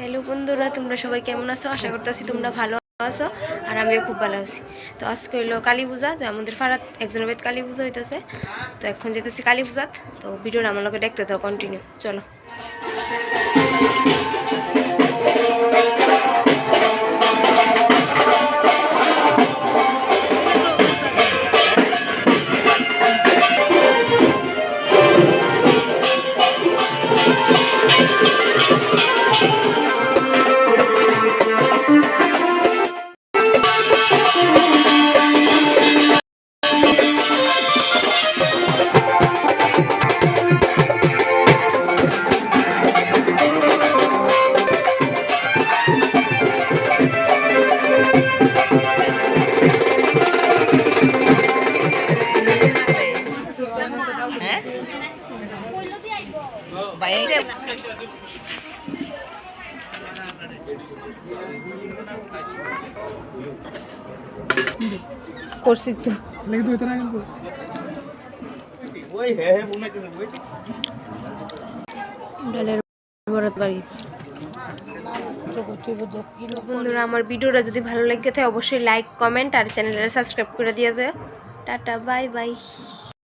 Hello বন্ধুরা, তোমরা সবাই কেমন আছো? আশা করতেছি তোমরা ভালো আছো আর আমিও খুব ভালো আছি। তো আজকে হইলো কালী পূজা, তো আমাদের পাড়াত একজনের বাড়িতে কালী পূজা হইতেছে। তো এখন যেতেছি কালী পূজাত। তো ভিডিওটা আমার লোকে দেখতে দাও, কন্টিনিউ চলো। করছি তো ডালের বরাত বাড়ি। বন্ধুরা, আমার ভিডিওটা যদি ভালো লাগে থাকে অবশ্যই লাইক, কমেন্ট আর চ্যানেলটা সাবস্ক্রাইব করে দিয়ে যাও। Tata, bye bye.